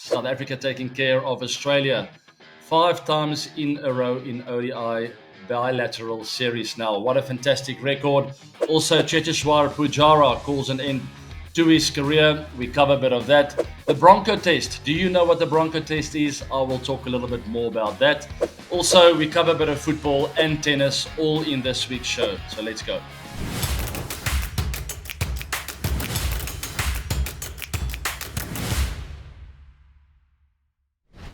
South Africa taking care of Australia 5 times in a row in ODI bilateral series now. What a fantastic record. Also, Cheteshwar Pujara calls an end to his career. We cover a bit of that. The Bronco test. Do you know what the Bronco test is? I will talk a little bit more about that. Also, we cover a bit of football and tennis all in this week's show. So let's go.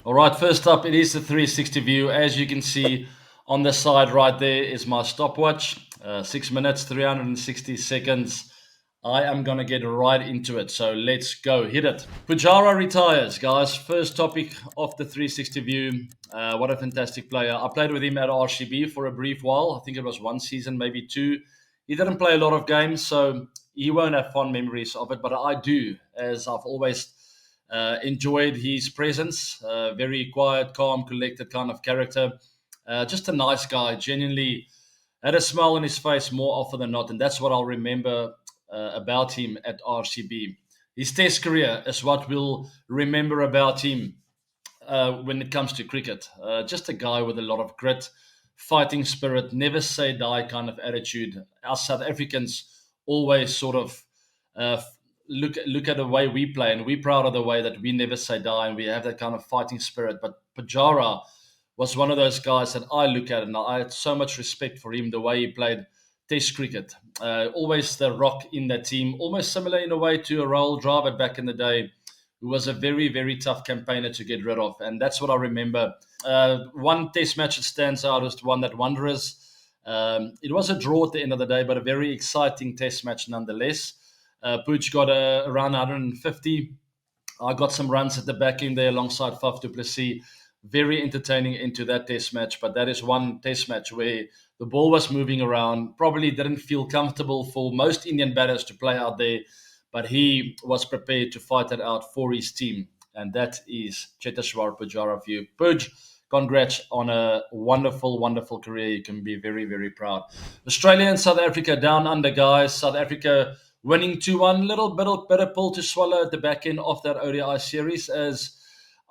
All right, first up, it is the 360 view. As you can see on the side right there is my stopwatch. 6 minutes, 360 seconds. I am going to get right into it. So let's go. Hit it. Pujara retires, guys. First topic of the 360 view. What a fantastic player. I played with him at RCB for a brief while. I think it was 1 season, maybe 2. He didn't play a lot of games, so he won't have fond memories of it. But I do, as I've always enjoyed his presence. Very quiet, calm, collected kind of character. Just a nice guy. Genuinely had a smile on his face more often than not. And that's what I'll remember about him at RCB. His test career is what we'll remember about him when it comes to cricket. Just a guy with a lot of grit, fighting spirit, never say die kind of attitude. Us South Africans always sort of look at the way we play, and we're proud of the way that we never say die and we have that kind of fighting spirit. But Pujara was one of those guys that I look at, and I had so much respect for him, the way he played Test cricket. Always the rock in that team, almost similar in a way to a Rahul Dravid back in the day, who was a very, very tough campaigner to get rid of. And that's what I remember. One Test match that stands out is the one that Wanderers. It was a draw at the end of the day, but a very exciting Test match nonetheless. Puig got around 150. I got some runs at the back end there alongside Faf du Plessis. Very entertaining into that Test match, but that is one Test match where the ball was moving around. Probably didn't feel comfortable for most Indian batters to play out there, but he was prepared to fight it out for his team, and that is Cheteshwar Pujara for you. Puj, congrats on a wonderful, wonderful career. You can be very, very proud. Australia and South Africa down under, guys. South Africa winning 2-1. Little bit of bitter pill to swallow at the back end of that ODI series, as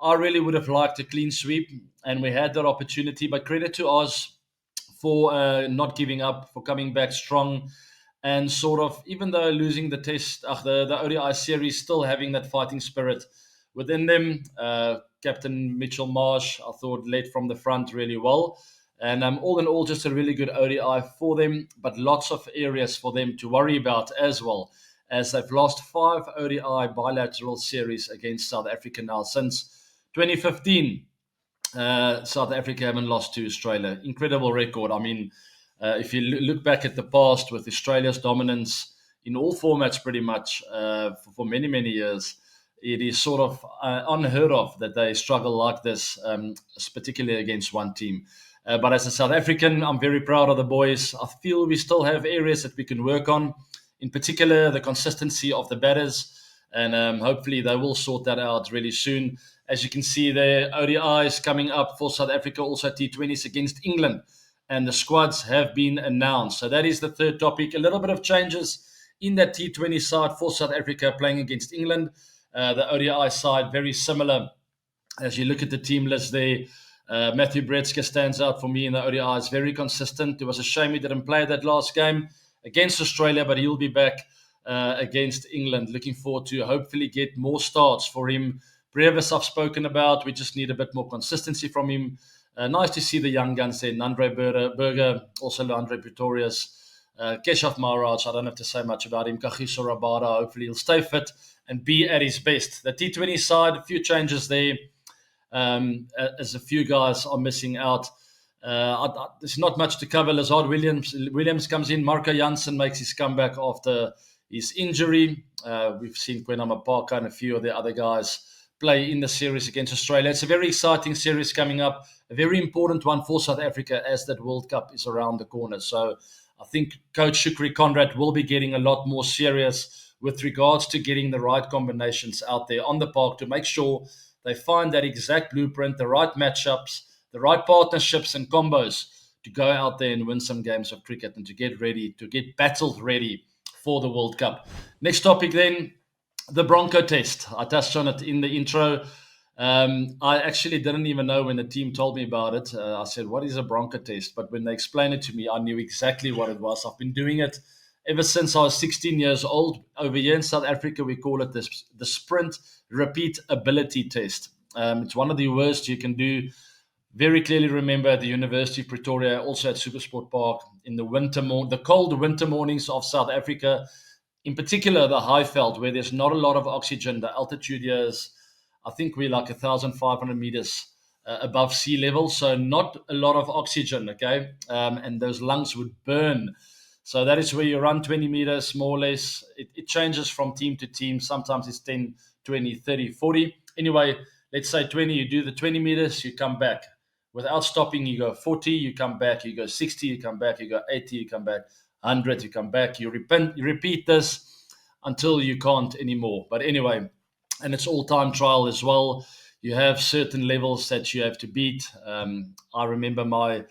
I really would have liked a clean sweep, and we had that opportunity. But credit to Oz for not giving up, for coming back strong, and sort of, even though losing the test, the ODI series, still having that fighting spirit within them. Captain Mitchell Marsh, I thought, led from the front really well. And all in all, just a really good ODI for them, but lots of areas for them to worry about as well, as they've lost 5 ODI bilateral series against South Africa now since 2015. South Africa haven't lost to Australia. Incredible record. I mean, if you look back at the past with Australia's dominance in all formats pretty much for many, many years, it is sort of unheard of that they struggle like this, particularly against one team. But as a South African, I'm very proud of the boys. I feel we still have areas that we can work on, in particular the consistency of the batters, and hopefully they will sort that out really soon. As you can see there, ODIs coming up for South Africa, also T20s against England, and the squads have been announced. So that is the third topic. A little bit of changes in that T20 side for South Africa playing against England. The ODI side, very similar. As you look at the team list there, Matthew Bretzka stands out for me in the ODIs, very consistent. It was a shame he didn't play that last game against Australia, but he'll be back against England. Looking forward to hopefully get more starts for him. Brevis I've spoken about. We just need a bit more consistency from him. Nice to see the young guns there. Nandre Berger, also Leandre Pretorius. Keshav Maharaj, I don't have to say much about him. Kagiso Rabada, hopefully he'll stay fit and be at his best. The T20 side, a few changes there. As a few guys are missing out. There's not much to cover. Lazard Williams comes in. Marco Jansen makes his comeback after his injury. We've seen Kwenama Parker and a few of the other guys play in the series against Australia. It's a very exciting series coming up, a very important one for South Africa as that World Cup is around the corner. So I think Coach Shukri Conrad will be getting a lot more serious with regards to getting the right combinations out there on the park to make sure they find that exact blueprint, the right matchups, the right partnerships and combos to go out there and win some games of cricket and to get ready, to get battle ready for the World Cup. Next topic then, the Bronco test. I touched on it in the intro. I actually didn't even know when the team told me about it. I said, "What is a Bronco test?" But when they explained it to me, I knew exactly what it was. I've been doing it ever since I was 16 years old. Over here in South Africa, we call it the sprint repeat ability test. It's one of the worst you can do. Very clearly remember at the University of Pretoria, also at Supersport Park, in the cold winter mornings of South Africa, in particular the Highveld, where there's not a lot of oxygen. The altitude here is, I think we're like 1,500 meters above sea level, so not a lot of oxygen, okay? And those lungs would burn. So that is where you run 20 meters, more or less. It changes from team to team. Sometimes it's 10, 20, 30, 40. Anyway, let's say 20, you do the 20 meters, you come back. Without stopping, you go 40, you come back, you go 60, you come back, you go 80, you come back, 100, you come back. You repeat this until you can't anymore. But anyway, and it's all time trial as well. You have certain levels that you have to beat. I remember my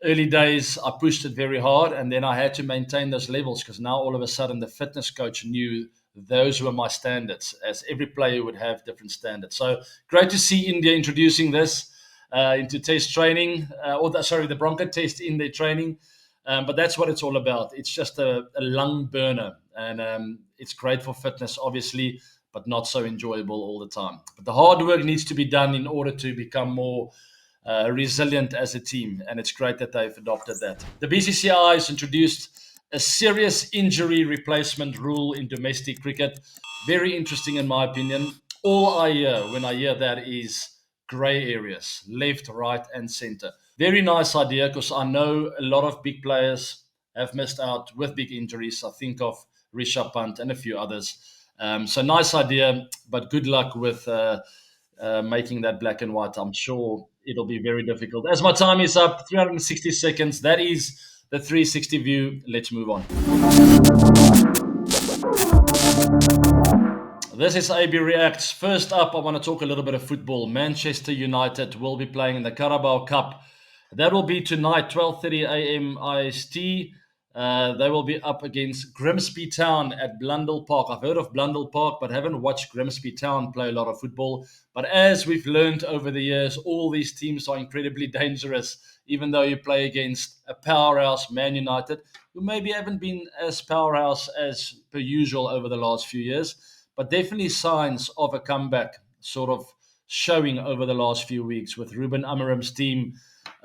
early days, I pushed it very hard, and then I had to maintain those levels because now all of a sudden the fitness coach knew those were my standards, as every player would have different standards. So great to see India introducing this into test training, sorry, the Bronco test in their training. But that's what it's all about. It's just a lung burner, and it's great for fitness, obviously, but not so enjoyable all the time. But the hard work needs to be done in order to become more resilient as a team, and it's great that they've adopted that. The BCCI has introduced a serious injury replacement rule in domestic cricket. Very interesting, in my opinion. All I hear when I hear that is grey areas, left, right, and centre. Very nice idea because I know a lot of big players have missed out with big injuries. I think of Rishabh Pant and a few others. So nice idea, but good luck with making that black and white. I'm sure it'll be very difficult. As my time is up, 360 seconds. That is the 360 view. Let's move on. This is AB Reacts. First up, I want to talk a little bit of football. Manchester United will be playing in the Carabao Cup. That will be tonight, 12:30 a.m. IST. They will be up against Grimsby Town at Blundell Park. I've heard of Blundell Park, but haven't watched Grimsby Town play a lot of football. But as we've learned over the years, all these teams are incredibly dangerous, even though you play against a powerhouse, Man United, who maybe haven't been as powerhouse as per usual over the last few years, but definitely signs of a comeback sort of showing over the last few weeks with Ruben Amorim's team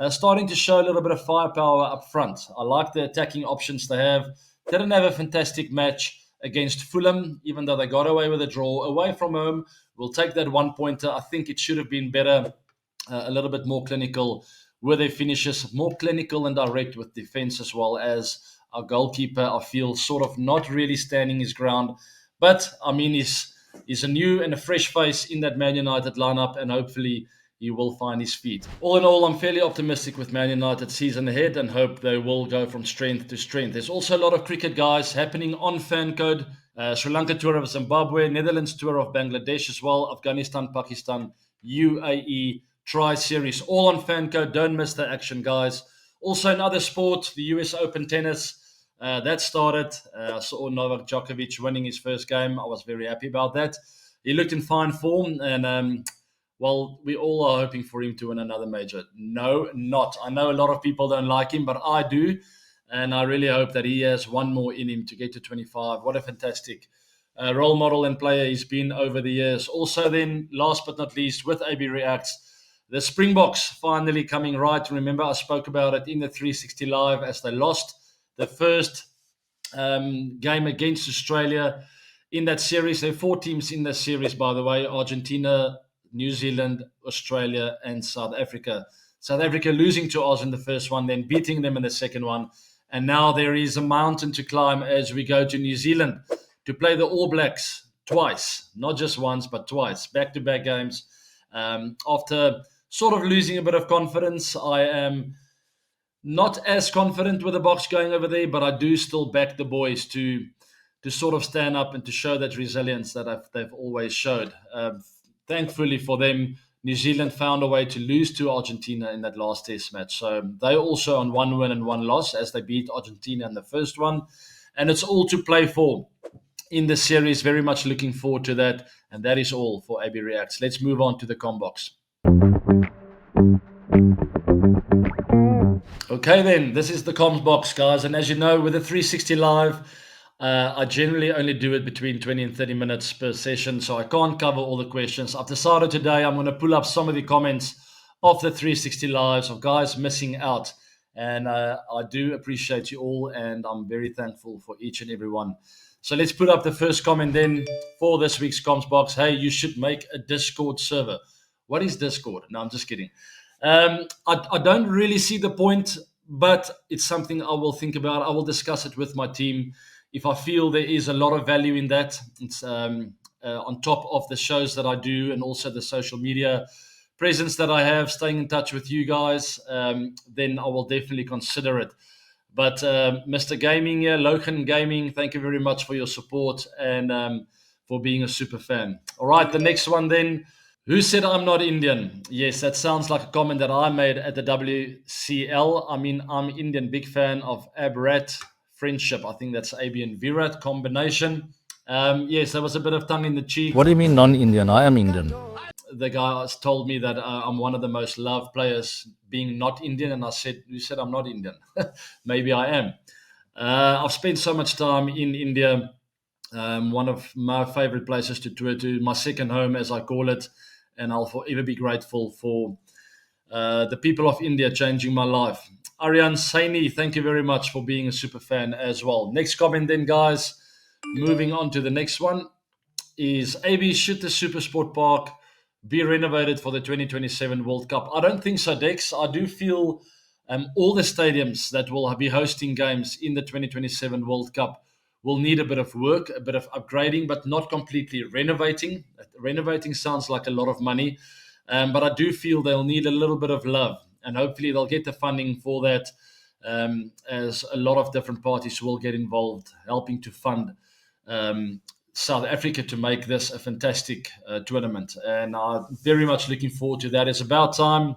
starting to show a little bit of firepower up front. I like the attacking options they have. Didn't have a fantastic match against Fulham, even though they got away with a draw. Away from home, we'll take that 1-pointer. I think it should have been better, a little bit more clinical with their finishes, more clinical and direct with defense as well. As our goalkeeper, I feel, sort of not really standing his ground. But, I mean, he's a new and a fresh face in that Man United lineup, and hopefully he will find his feet. All in all, I'm fairly optimistic with Man United season ahead and hope they will go from strength to strength. There's also a lot of cricket, guys, happening on Fancode. Sri Lanka tour of Zimbabwe, Netherlands tour of Bangladesh as well, Afghanistan, Pakistan, UAE, Tri-Series, all on Fancode. Don't miss the action, guys. Also in other sports, the US Open tennis, that started. I saw Novak Djokovic winning his first game. I was very happy about that. He looked in fine form, and well, we all are hoping for him to win another major. No, not. I know a lot of people don't like him, but I do. And I really hope that he has one more in him to get to 25. What a fantastic role model and player he's been over the years. Also, then, last but not least, with AB Reacts, the Springboks finally coming right. Remember, I spoke about it in the 360 Live as they lost the first game against Australia in that series. There are 4 teams in that series, by the way: Argentina, New Zealand, Australia, and South Africa. South Africa losing to Oz in the first one, then beating them in the second one. And now there is a mountain to climb as we go to New Zealand to play the All Blacks twice, not just once, but twice, back-to-back games. After sort of losing a bit of confidence, I am not as confident with the Boks going over there, but I do still back the boys to sort of stand up and to show that resilience that they've always showed. Thankfully for them, New Zealand found a way to lose to Argentina in that last test match. So they're also on 1 win and 1 loss as they beat Argentina in the first one. And it's all to play for. in the series. Very much looking forward to that. And that is all for AB Reacts. Let's move on to the combox. Okay, then, this is the comms box, guys. And as you know, with the 360 Live, I generally only do it between 20 and 30 minutes per session, so I can't cover all the questions. I've decided today I'm going to pull up some of the comments of the 360 Lives of guys missing out. And I do appreciate you all, and I'm very thankful for each and every one. So let's put up the first comment then for this week's comms box. Hey, you should make a Discord server. What is Discord? No, I'm just kidding. I don't really see the point, but it's something I will think about. I will discuss it with my team. If I feel there is a lot of value in that, it's on top of the shows that I do and also the social media presence that I have, staying in touch with you guys, then I will definitely consider it. But Mr. Gaming here, Logan Gaming, thank you very much for your support and for being a super fan. All right, the next one then. Who said I'm not Indian? Yes, that sounds like a comment that I made at the WCL. I mean, I'm Indian, big fan of Abrat friendship. I think that's AB and Virat combination. Yes, there was a bit of tongue in the cheek. What do you mean non-Indian? I am Indian. The guy told me that I'm one of the most loved players being not Indian. And I said, you said I'm not Indian. Maybe I am. I've spent so much time in India. One of my favorite places to tour to, my second home, as I call it. And I'll forever be grateful for the people of India changing my life. Aryan Saini, thank you very much for being a super fan as well. Next comment then, guys. Moving on to the next one is AB, should the Super Sport Park be renovated for the 2027 World Cup? I don't think so, Dex. I do feel all the stadiums that will be hosting games in the 2027 World Cup will need a bit of work, a bit of upgrading, but not completely renovating. Renovating sounds like a lot of money, but I do feel they'll need a little bit of love, and hopefully they'll get the funding for that, as a lot of different parties will get involved, helping to fund South Africa to make this a fantastic tournament. And I'm very much looking forward to that. It's about time.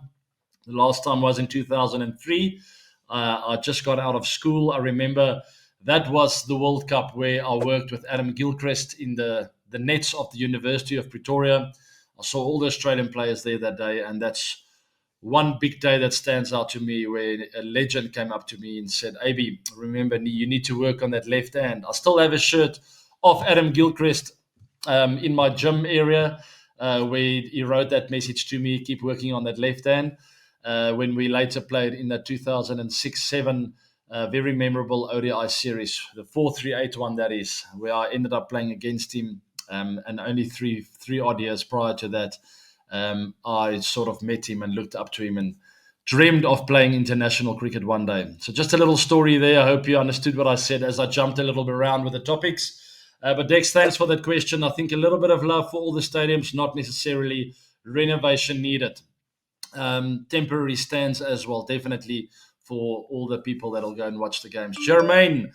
The last time was in 2003. I just got out of school. I remember that was the World Cup where I worked with Adam Gilchrist in the nets of the University of Pretoria. I saw all the Australian players there that day, and that's one big day that stands out to me, where a legend came up to me and said, AB, remember, you need to work on that left hand. I still have a shirt of Adam Gilchrist in my gym area where he wrote that message to me, keep working on that left hand. When we later played in the 2006-7 very memorable ODI series, the 4-3-8 one that is, where I ended up playing against him, and only three odd years prior to that, I sort of met him and looked up to him and dreamed of playing international cricket one day. So just a little story there. I hope you understood what I said as I jumped a little bit around with the topics. But Dex, thanks for that question. I think a little bit of love for all the stadiums, not necessarily renovation needed. Temporary stands as well, definitely, for all the people that'll go and watch the games. Jermaine,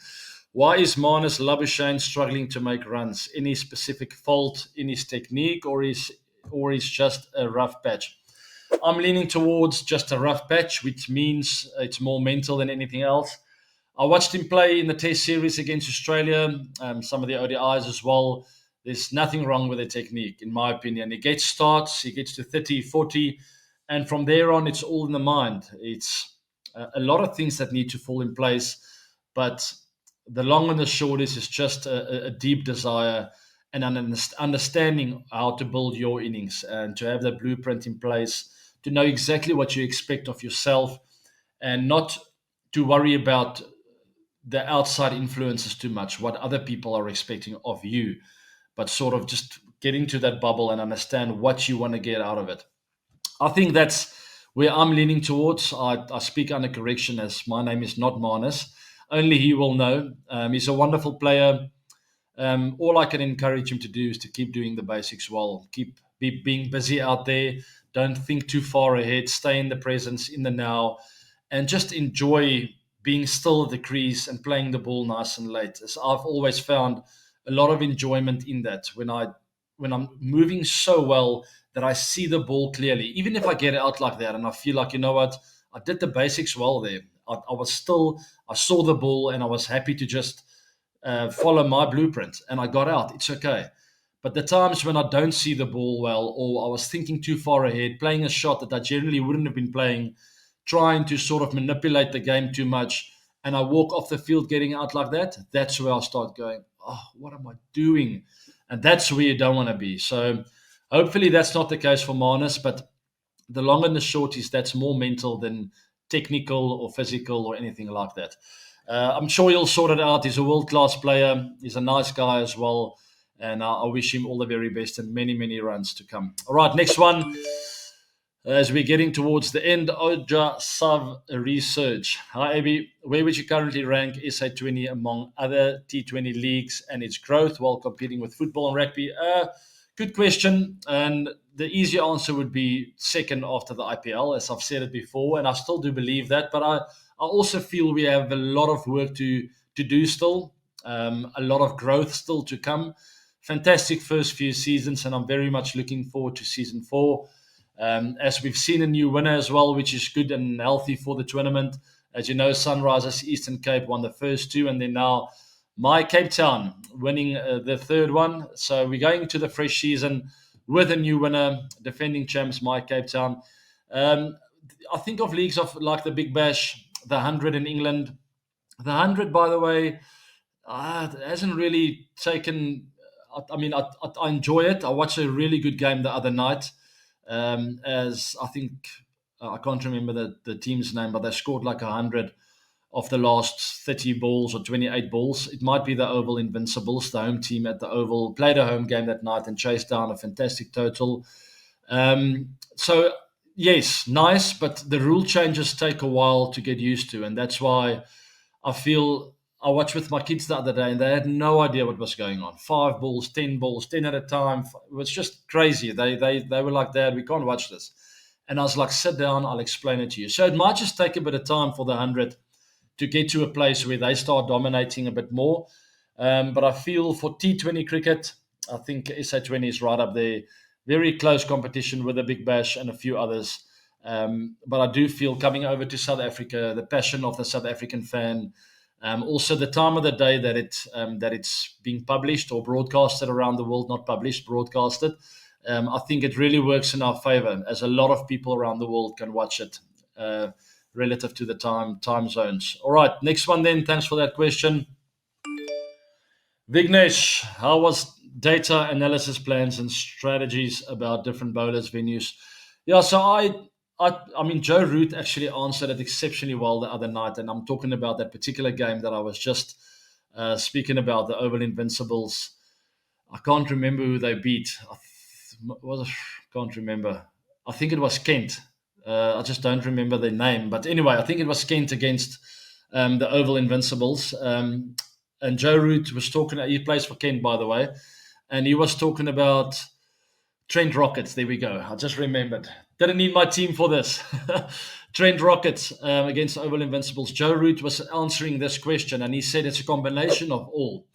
why is Marnus Labuschagne struggling to make runs? Any specific fault in his technique, or is just a rough patch? I'm leaning towards just a rough patch, which means it's more mental than anything else. I watched him play in the Test series against Australia, some of the ODIs as well. There's nothing wrong with the technique, in my opinion. He gets starts, he gets to 30, 40, and from there on, it's all in the mind. It's a lot of things that need to fall in place, but the long and the short is it's just a deep desire and an understanding how to build your innings and to have that blueprint in place, to know exactly what you expect of yourself and not to worry about the outside influences too much, what other people are expecting of you, but sort of just get into that bubble and understand what you want to get out of it. I think that's where I'm leaning towards. I speak under correction, as my name is not Marnus. Only he will know. He's a wonderful player. All I can encourage him to do is to keep doing the basics well, keep being busy out there. Don't think too far ahead. Stay in the presence, in the now, and just enjoy being still at the crease and playing the ball nice and late. As I've always found a lot of enjoyment in that when I'm moving so well that I see the ball clearly. Even if I get out like that and I feel like, you know what, I did the basics well there. I saw the ball and I was happy to just follow my blueprint, and I got out. It's okay. But the times when I don't see the ball well, or I was thinking too far ahead, playing a shot that I generally wouldn't have been playing, trying to sort of manipulate the game too much, and I walk off the field getting out like that, that's where I start going, oh, what am I doing? And that's where you don't want to be. So hopefully that's not the case for Marnus, but the long and the short is that's more mental than technical or physical or anything like that. I'm sure he'll sort it out. He's a world-class player. He's a nice guy as well. And I wish him all the very best and many, many runs to come. All right, next one. As we're getting towards the end, Oja Sav Research. Hi, Abby. Where would you currently rank SA20 among other T20 leagues and its growth while competing with football and rugby? Good question. And the easy answer would be second after the IPL, as I've said it before. And I still do believe that. But I also feel we have a lot of work to do still, a lot of growth still to come. Fantastic first few seasons, and I'm very much looking forward to season 4. As we've seen a new winner as well, which is good and healthy for the tournament. As you know, Sunrisers Eastern Cape won the first 2, and then now my Cape Town winning the third one. So we're going to the fresh season with a new winner, defending champs, my Cape Town. I think of leagues of like the Big Bash, the 100 in England. The 100, by the way, hasn't really taken. I enjoy it. I watched a really good game the other night. As I think I can't remember the team's name, but they scored like 100 of the last 30 balls or 28 balls. It might be the Oval Invincibles, the home team at the Oval, played a home game that night and chased down a fantastic total. So, yes, nice, but the rule changes take a while to get used to. And that's why I feel I watched with my kids the other day and they had no idea what was going on. 5 balls, 10 at a time. It was just crazy. They were like, Dad, we can't watch this. And I was like, sit down, I'll explain it to you. So it might just take a bit of time for the 100 to get to a place where they start dominating a bit more. But I feel for T20 cricket, I think SA20 is right up there. Very close competition with the Big Bash and a few others. But I do feel coming over to South Africa, the passion of the South African fan, also the time of the day that it's being published or broadcasted around the world, not published, broadcasted. I think it really works in our favor, as a lot of people around the world can watch it relative to the time zones. All right, next one then. Thanks for that question. Vignesh, how was data analysis plans and strategies about different bowlers venues? Yeah, so I mean, Joe Root actually answered it exceptionally well the other night, and I'm talking about that particular game that I was just speaking about, the Oval Invincibles. I can't remember who they beat. Can't remember. I think it was Kent. I just don't remember their name, but anyway, I think it was Kent against the Oval Invincibles. And Joe Root was talking. He plays for Kent, by the way, and he was talking about Trent Rockets. There we go. I just remembered. Didn't need my team for this. Trent Rockets against Oval Invincibles. Joe Root was answering this question, and he said it's a combination of all.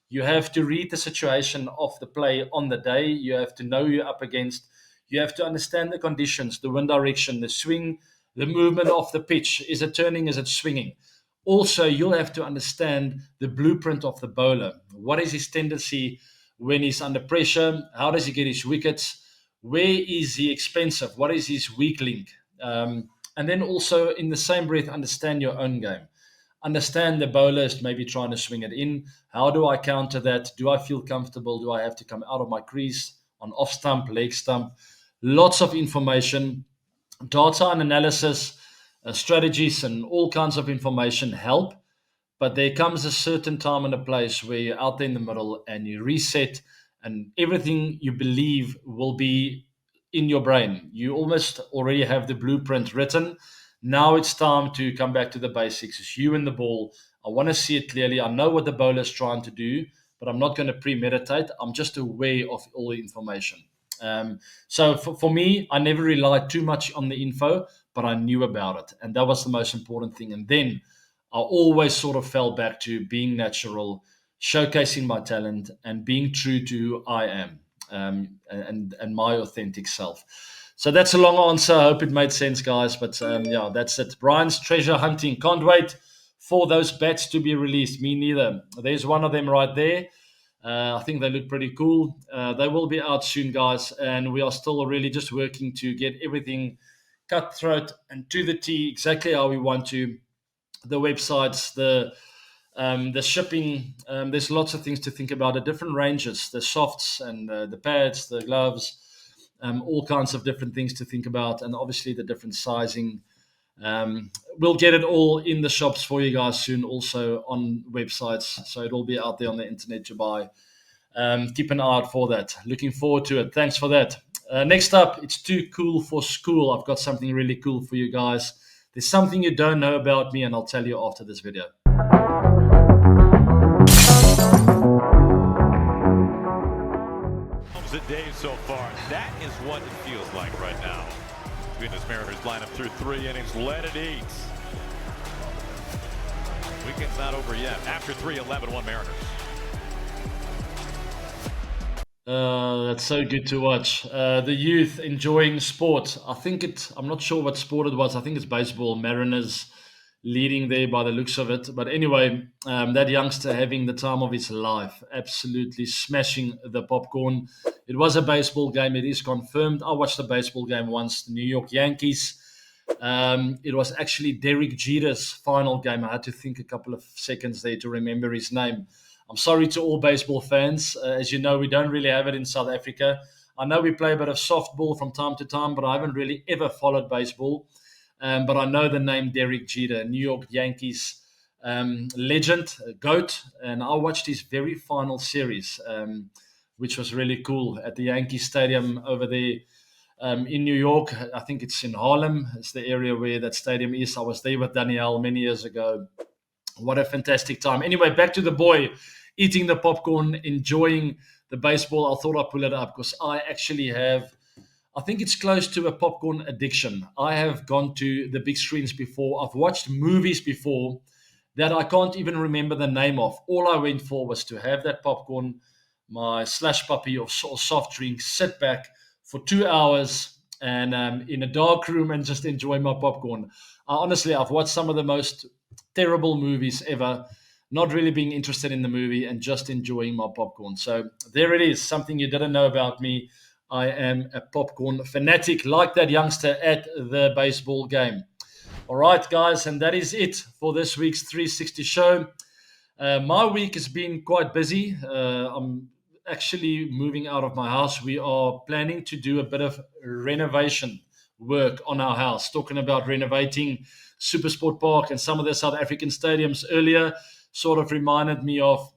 You have to read the situation of the play on the day. You have to know who you're up against. You have to understand the conditions, the wind direction, the swing, the movement of the pitch. Is it turning? Is it swinging? Also, you'll have to understand the blueprint of the bowler. What is his tendency when he's under pressure? How does he get his wickets? Where is he expensive? What is his weak link? And then also, in the same breath, understand your own game. Understand the bowler is maybe trying to swing it in. How do I counter that? Do I feel comfortable? Do I have to come out of my crease on off stump, leg stump? Lots of information, data and analysis, strategies, and all kinds of information help. But there comes a certain time and a place where you're out there in the middle and you reset, and everything you believe will be in your brain. You almost already have the blueprint written. Now it's time to come back to the basics. It's you and the ball. I want to see it clearly. I know what the bowler's trying to do, but I'm not going to premeditate. I'm just aware of all the information. So for me, I never relied too much on the info, but I knew about it. And that was the most important thing. And then I always sort of fell back to being natural, showcasing my talent, and being true to who I am, and my authentic self. So that's a long answer. I hope it made sense, guys. But yeah, that's it. Brian's treasure hunting. Can't wait for those bats to be released. Me neither. There's one of them right there. I think they look pretty cool. They will be out soon, guys, and we are still really just working to get everything cutthroat and to the T, exactly how we want to. The websites, the shipping. There's lots of things to think about. The different ranges, the softs and the pads, the gloves, all kinds of different things to think about, and obviously the different sizing. We'll get it all in the shops for you guys soon, also on websites. So it'll be out there on the internet to buy. Keep an eye out for that. Looking forward to it. Thanks for that. Next up, it's too cool for school. I've got something really cool for you guys. There's something you don't know about me, and I'll tell you after this video. A day so far. That is what it feels like right now. Goodness, Mariners line up through 3 innings, let it eat. Weekend's not over yet. After 3, 11-1 Mariners. That's so good to watch. The youth enjoying sport. I'm not sure what sport it was. I think it's baseball. Mariners leading there by the looks of it. But anyway, that youngster having the time of his life, absolutely smashing the popcorn. It was a baseball game. It is confirmed. I watched a baseball game once, the New York Yankees. It was actually Derek Jeter's final game. I had to think a couple of seconds there to remember his name. I'm sorry to all baseball fans. As you know, we don't really have it in South Africa. I know we play a bit of softball from time to time, but I haven't really ever followed baseball. But I know the name Derek Jeter, New York Yankees legend, GOAT. And I watched his very final series, which was really cool at the Yankee Stadium over there in New York. I think it's in Harlem. It's the area where that stadium is. I was there with Danielle many years ago. What a fantastic time. Anyway, back to the boy eating the popcorn, enjoying the baseball. I thought I'd pull it up because I actually I think it's close to a popcorn addiction. I have gone to the big screens before. I've watched movies before that I can't even remember the name of. All I went for was to have that popcorn, my slush puppy or soft drink, sit back for 2 hours and in a dark room and just enjoy my popcorn. Honestly, I've watched some of the most terrible movies ever, not really being interested in the movie and just enjoying my popcorn. So there it is, something you didn't know about me. I am a popcorn fanatic, like that youngster at the baseball game. All right, guys, and that is it for this week's 360 show. My week has been quite busy. I'm actually moving out of my house. We are planning to do a bit of renovation work on our house, talking about renovating Supersport Park and some of the South African stadiums earlier. Sort of reminded me of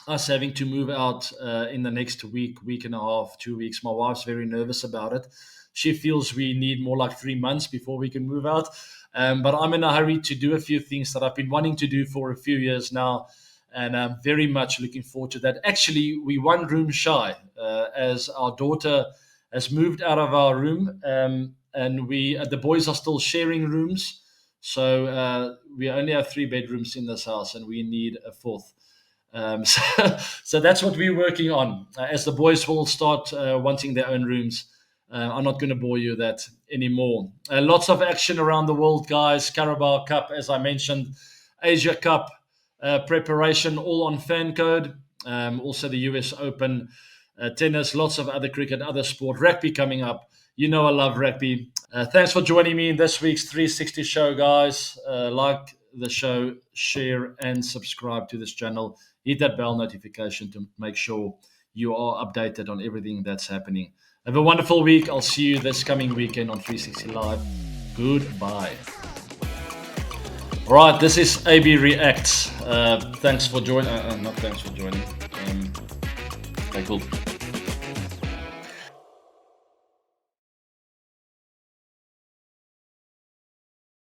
us having to move out in the next week and a half, 2 weeks. My wife's very nervous about it. She feels we need more like 3 months before we can move out. But I'm in a hurry to do a few things that I've been wanting to do for a few years now. And I'm very much looking forward to that. Actually, we one room shy as our daughter has moved out of our room. And the boys are still sharing rooms. So we only have 3 bedrooms in this house and we need a 4th. So that's what we're working on. As the boys will start wanting their own rooms, I'm not going to bore you that anymore. Lots of action around the world, guys. Carabao Cup, as I mentioned, Asia Cup preparation, all on Fancode. Also the US Open, tennis, lots of other cricket, other sport, rugby coming up. You know I love rugby. Thanks for joining me in this week's 360 show, guys. Like the show, share, and subscribe to this channel. Hit that bell notification to make sure you are updated on everything that's happening. Have a wonderful week. I'll see you this coming weekend on 360 Live. Goodbye. All right, this is AB Reacts. Thanks for joining. Not thanks for joining. Okay, cool.